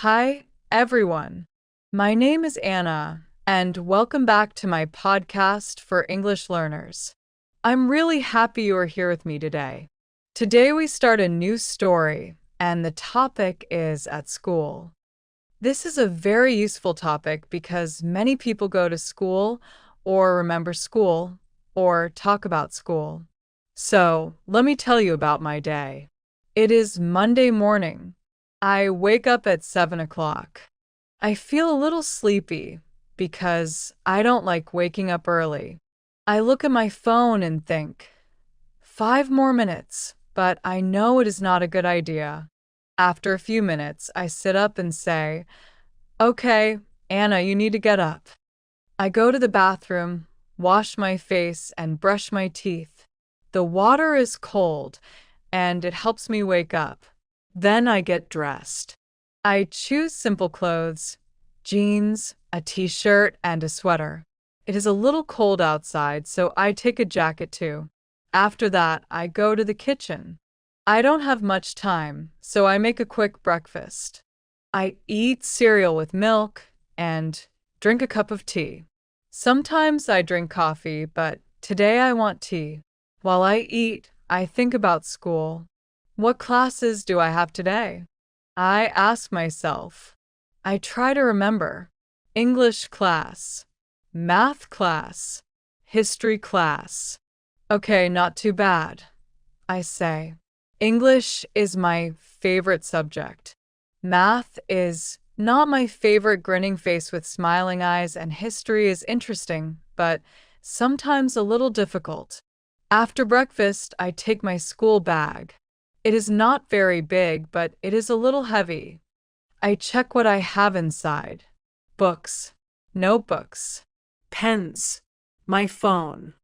Hi, everyone. My name is Anna, and welcome back to my podcast for English learners. I'm really happy you are here with me today. Today, we start a new story, and the topic is at school. This is a very useful topic because many people go to school, or remember school, or talk about school. So, let me tell you about my day. It is Monday morning. I wake up at 7 o'clock. I feel a little sleepy because I don't like waking up early. I look at my phone and think, 5 more minutes, but I know it is not a good idea. After a few minutes, I sit up and say, Okay, Anna, you need to get up. I go to the bathroom, wash my face, and brush my teeth. The water is cold, and it helps me wake up. Then I get dressed. I choose simple clothes, jeans, a t-shirt, and a sweater. It is a little cold outside, so I take a jacket too. After that, I go to the kitchen. I don't have much time, so I make a quick breakfast. I eat cereal with milk and drink a cup of tea. Sometimes I drink coffee, but today I want tea. While I eat, I think about school. What classes do I have today? I ask myself. I try to remember. English class, math class, history class. Okay, not too bad, I say. English is my favorite subject. Math is not my favorite grinning face with smiling eyes, and history is interesting, but sometimes a little difficult. After breakfast, I take my school bag. It is not very big, but it is a little heavy. I check what I have inside. Books, notebooks, pens, my phone,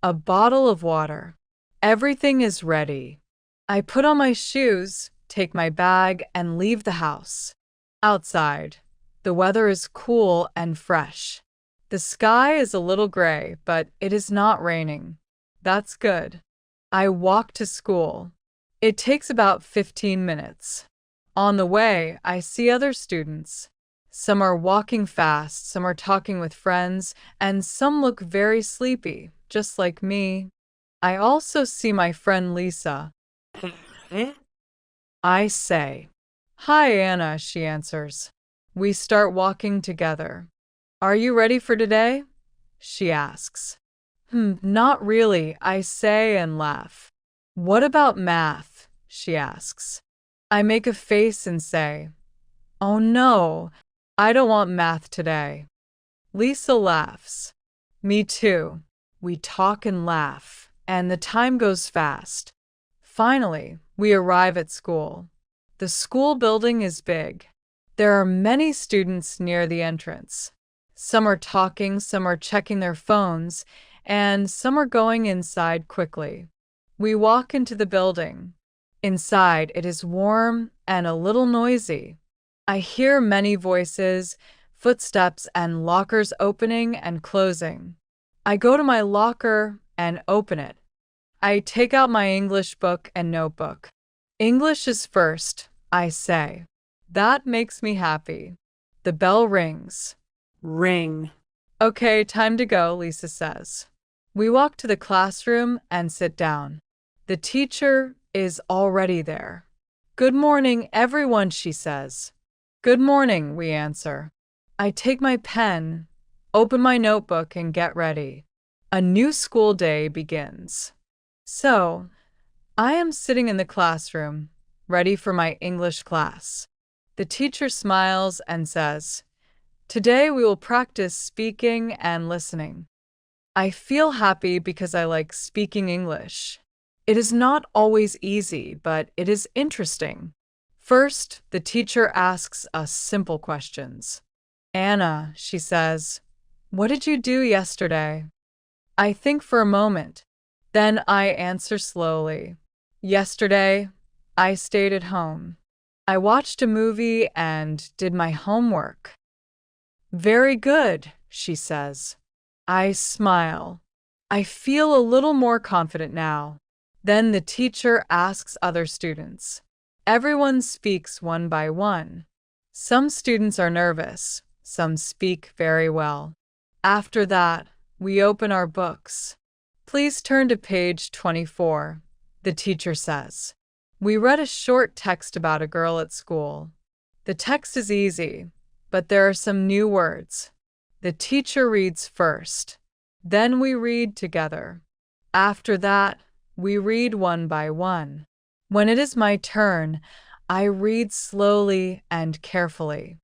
a bottle of water. Everything is ready. I put on my shoes, take my bag, and leave the house. Outside, the weather is cool and fresh. The sky is a little gray, but it is not raining. That's good. I walk to school. It takes about 15 minutes. On the way, I see other students. Some are walking fast, some are talking with friends, and some look very sleepy, just like me. I also see my friend Lisa. I say, Hi, Anna, she answers. We start walking together. Are you ready for today? She asks. Not really, I say and laugh. What about math? She asks. I make a face and say, Oh no, I don't want math today. Lisa laughs. Me too. We talk and laugh, and the time goes fast. Finally, we arrive at school. The school building is big. There are many students near the entrance. Some are talking, some are checking their phones, and some are going inside quickly. We walk into the building. Inside, it is warm and a little noisy. I hear many voices, footsteps, and lockers opening and closing. I go to my locker and open it. I take out my English book and notebook. English is first, I say. That makes me happy. The bell rings. Ring. Okay, time to go, Lisa says. We walk to the classroom and sit down. The teacher is already there. Good morning, everyone, she says. Good morning, we answer. I take my pen, open my notebook, and get ready. A new school day begins. So, I am sitting in the classroom, ready for my English class. The teacher smiles and says, Today we will practice speaking and listening. I feel happy because I like speaking English. It is not always easy, but it is interesting. First, the teacher asks us simple questions. Anna, she says, what did you do yesterday? I think for a moment. Then I answer slowly. Yesterday, I stayed at home. I watched a movie and did my homework. Very good, she says. I smile. I feel a little more confident now. Then the teacher asks other students. Everyone speaks one by one. Some students are nervous, some speak very well. After that, we open our books. Please turn to page 24, the teacher says. We read a short text about a girl at school. The text is easy, but there are some new words. The teacher reads first. Then we read together. After that, we read one by one. When it is my turn, I read slowly and carefully.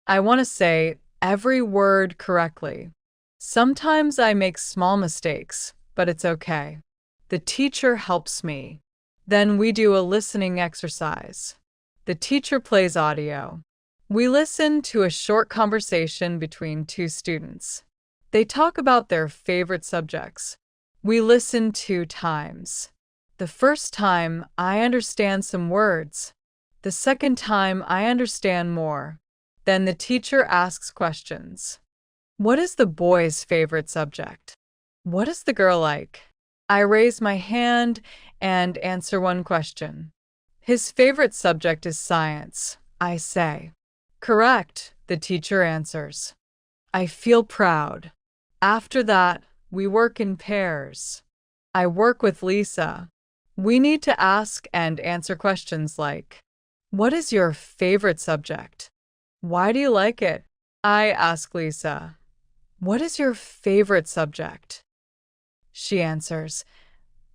I want to say every word correctly. Sometimes I make small mistakes, but it's okay. The teacher helps me. Then we do a listening exercise. The teacher plays audio. We listen to a short conversation between two students. They talk about their favorite subjects. We listen 2 times. The first time, I understand some words. The second time, I understand more. Then the teacher asks questions. What is the boy's favorite subject? What is the girl like? I raise my hand and answer one question. His favorite subject is science, I say. Correct, the teacher answers. I feel proud. After that, we work in pairs. I work with Lisa. We need to ask and answer questions like, what is your favorite subject? Why do you like it? I ask Lisa, what is your favorite subject? She answers,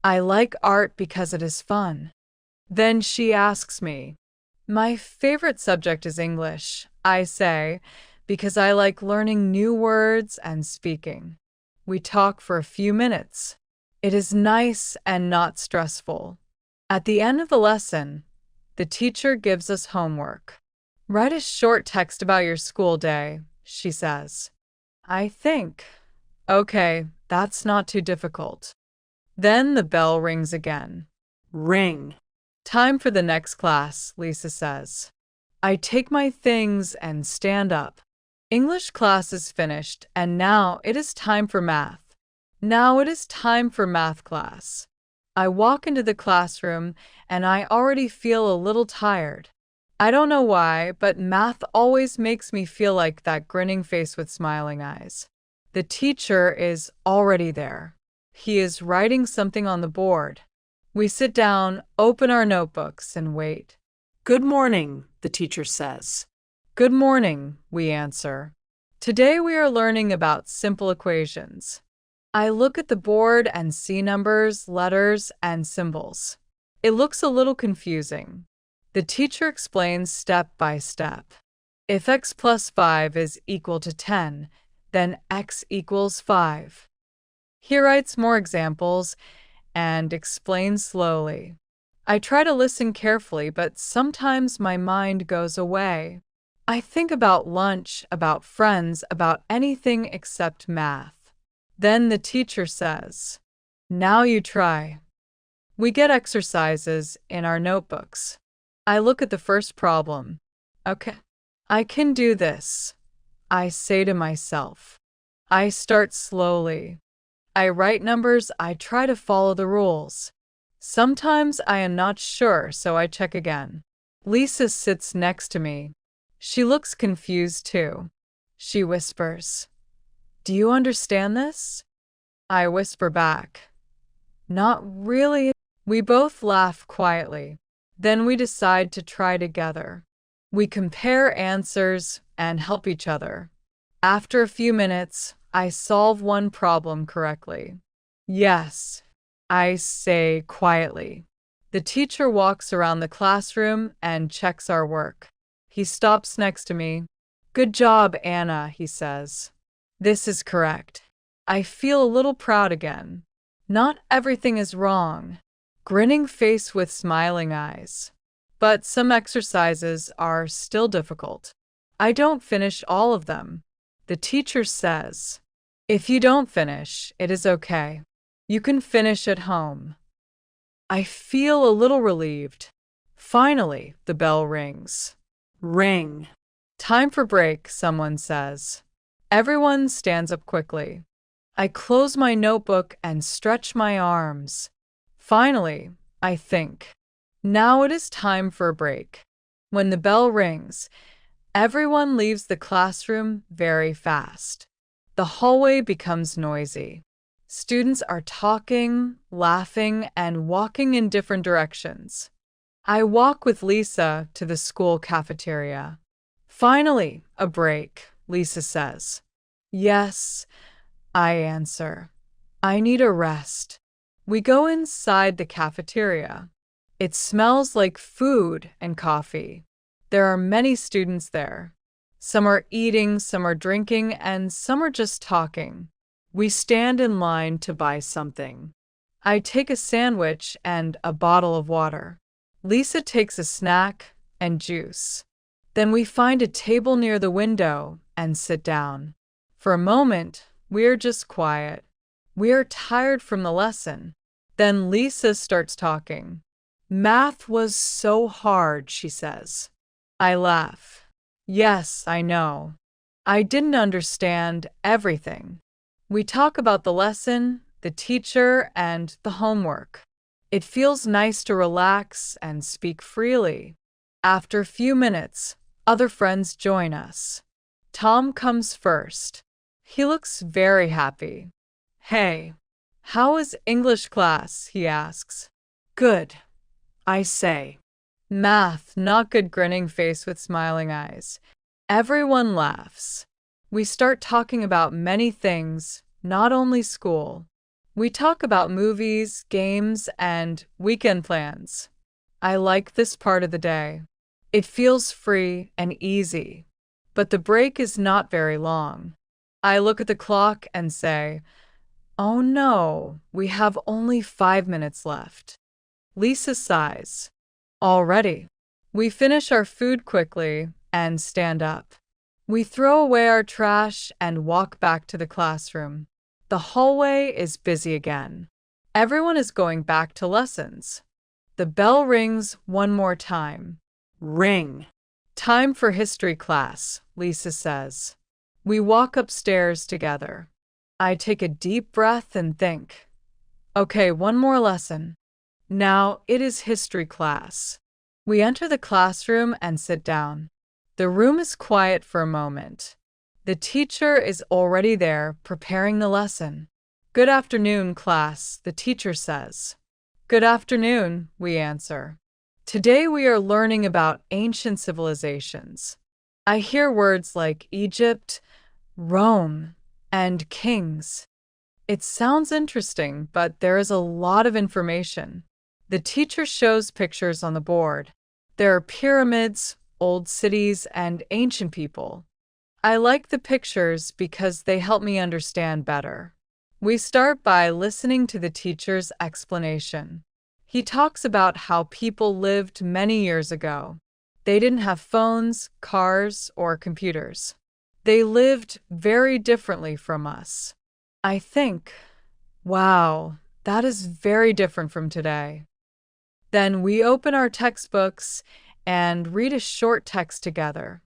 I like art because it is fun. Then she asks me, my favorite subject is English, I say, because I like learning new words and speaking. We talk for a few minutes. It is nice and not stressful. At the end of the lesson, the teacher gives us homework. Write a short text about your school day, she says. I think, okay, that's not too difficult. Then the bell rings again. Ring. Time for the next class, Lisa says. I take my things and stand up. English class is finished, and now it is time for math. Now it is time for math class. I walk into the classroom, and I already feel a little tired. I don't know why, but math always makes me feel like that grinning face with smiling eyes. The teacher is already there. He is writing something on the board. We sit down, open our notebooks, and wait. Good morning, the teacher says. Good morning, we answer. Today we are learning about simple equations. I look at the board and see numbers, letters, and symbols. It looks a little confusing. The teacher explains step by step. If x plus 5 is equal to 10, then x equals 5. He writes more examples and explains slowly. I try to listen carefully, but sometimes my mind goes away. I think about lunch, about friends, about anything except math. Then the teacher says, now you try. We get exercises in our notebooks. I look at the first problem. Okay, I can do this, I say to myself. I start slowly. I write numbers, I try to follow the rules. Sometimes I am not sure, so I check again. Lisa sits next to me. She looks confused too. She whispers, do you understand this? I whisper back, not really. We both laugh quietly. Then we decide to try together. We compare answers and help each other. After a few minutes, I solve one problem correctly. Yes, I say quietly. The teacher walks around the classroom and checks our work. He stops next to me. Good job, Anna, he says. This is correct. I feel a little proud again. Not everything is wrong. Grinning face with smiling eyes. But some exercises are still difficult. I don't finish all of them. The teacher says, if you don't finish, it is okay. You can finish at home. I feel a little relieved. Finally, the bell rings. Ring. Time for break, someone says. Everyone stands up quickly. I close my notebook and stretch my arms. Finally, I think. Now it is time for a break. When the bell rings, Everyone leaves the classroom very fast. The hallway becomes noisy. Students are talking, laughing, and walking in different directions. I walk with Lisa to the school cafeteria. Finally, a break, Lisa says. Yes, I answer. I need a rest. We go inside the cafeteria. It smells like food and coffee. There are many students there. Some are eating, some are drinking, and some are just talking. We stand in line to buy something. I take a sandwich and a bottle of water. Lisa takes a snack and juice. Then we find a table near the window and sit down. For a moment, we are just quiet. We are tired from the lesson. Then Lisa starts talking. Math was so hard, she says. I laugh. Yes, I know. I didn't understand everything. We talk about the lesson, the teacher, and the homework. It feels nice to relax and speak freely. After a few minutes, other friends join us. Tom comes first. He looks very happy. Hey, how was English class? He asks. Good, I say. Math, not good, grinning face with smiling eyes. Everyone laughs. We start talking about many things, not only school. We talk about movies, games, and weekend plans. I like this part of the day. It feels free and easy. But the break is not very long. I look at the clock and say, oh no, we have only 5 minutes left. Lisa sighs. Already. We finish our food quickly and stand up. We throw away our trash and walk back to the classroom. The hallway is busy again. Everyone is going back to lessons. The bell rings one more time. Ring. Time for history class, Lisa says. We walk upstairs together. I take a deep breath and think. Okay, one more lesson. Now it is history class. We enter the classroom and sit down. The room is quiet for a moment. The teacher is already there preparing the lesson. Good afternoon, class, the teacher says. Good afternoon, we answer. Today we are learning about ancient civilizations. I hear words like Egypt, Rome, and kings. It sounds interesting, but there is a lot of information. The teacher shows pictures on the board. There are pyramids, old cities, and ancient people. I like the pictures because they help me understand better. We start by listening to the teacher's explanation. He talks about how people lived many years ago. They didn't have phones, cars, or computers. They lived very differently from us. I think, wow, that is very different from today. Then we open our textbooks and read a short text together.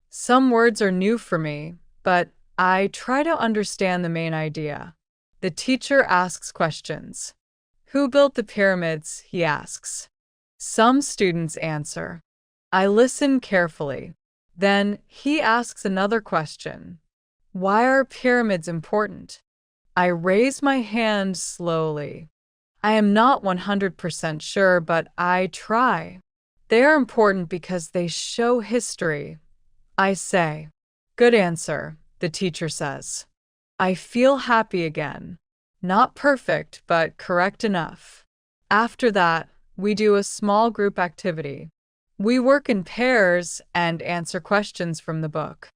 Some words are new for me, but I try to understand the main idea. The teacher asks questions. Who built the pyramids? He asks. Some students answer. I listen carefully. Then he asks another question. Why are pyramids important? I raise my hand slowly. I am not 100% sure, but I try. They are important because they show history. I say. Good answer, the teacher says. I feel happy again. Not perfect, but correct enough. After that, we do a small group activity. We work in pairs and answer questions from the book.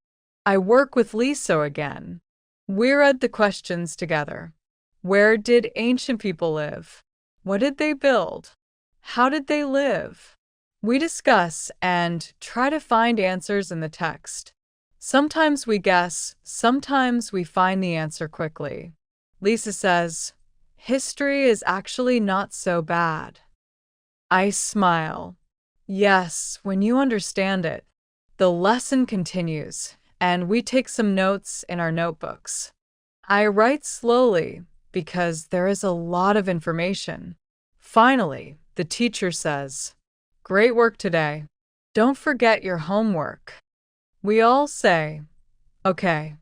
I work with Lisa again. We read the questions together. Where did ancient people live? What did they build? How did they live? We discuss and try to find answers in the text. Sometimes we guess, sometimes we find the answer quickly. Lisa says, history is actually not so bad. I smile. Yes, when you understand it. The lesson continues, and we take some notes in our notebooks. I write slowly because there is a lot of information. Finally, the teacher says, great work today. Don't forget your homework. We all say, okay.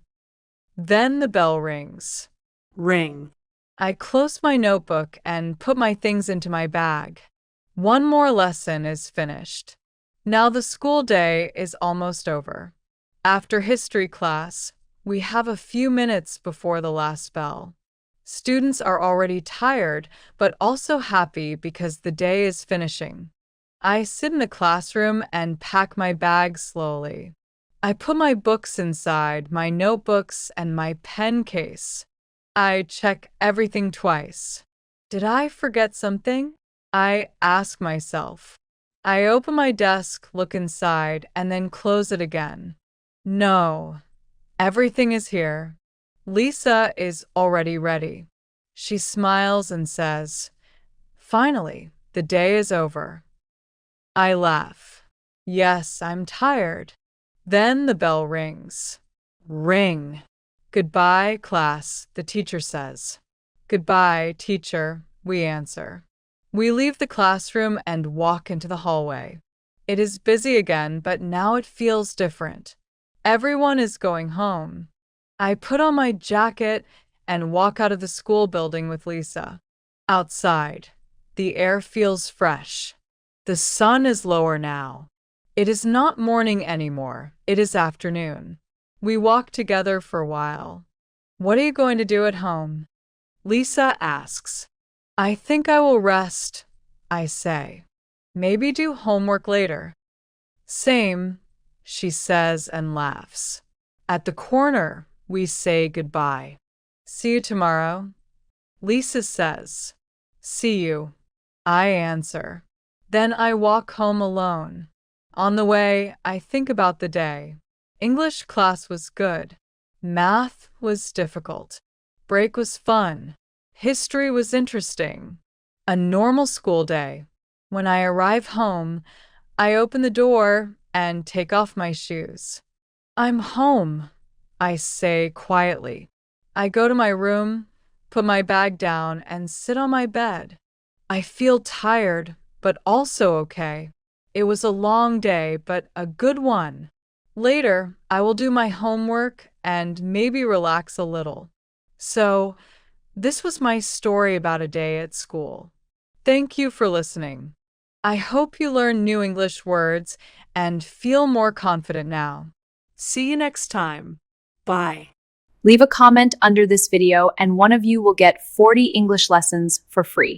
Then the bell rings. Ring. I close my notebook and put my things into my bag. One more lesson is finished. Now the school day is almost over. After history class, we have a few minutes before the last bell. Students are already tired, but also happy because the day is finishing. I sit in the classroom and pack my bag slowly. I put my books inside, my notebooks, and my pen case. I check everything twice. Did I forget something? I ask myself. I open my desk, look inside, and then close it again. No, everything is here. Lisa is already ready. She smiles and says, "Finally, the day is over." I laugh. Yes, I'm tired. Then the bell rings. Ring. "Goodbye, class," the teacher says. "Goodbye, teacher," we answer. We leave the classroom and walk into the hallway. It is busy again, but now it feels different. Everyone is going home. I put on my jacket and walk out of the school building with Lisa. Outside, the air feels fresh. The sun is lower now. It is not morning anymore, it is afternoon. We walk together for a while. "What are you going to do at home?" Lisa asks. "I think I will rest," I say. "Maybe do homework later." "Same," she says and laughs. At the corner, we say goodbye. "See you tomorrow," Lisa says. "See you," I answer. Then I walk home alone. On the way, I think about the day. English class was good. Math was difficult. Break was fun. History was interesting. A normal school day. When I arrive home, I open the door and take off my shoes. "I'm home," I say quietly. I go to my room, put my bag down, and sit on my bed. I feel tired, but also okay. It was a long day, but a good one. Later, I will do my homework and maybe relax a little. So, this was my story about a day at school. Thank you for listening. I hope you learn new English words and feel more confident now. See you next time. Bye. Leave a comment under this video and one of you will get 40 English lessons for free.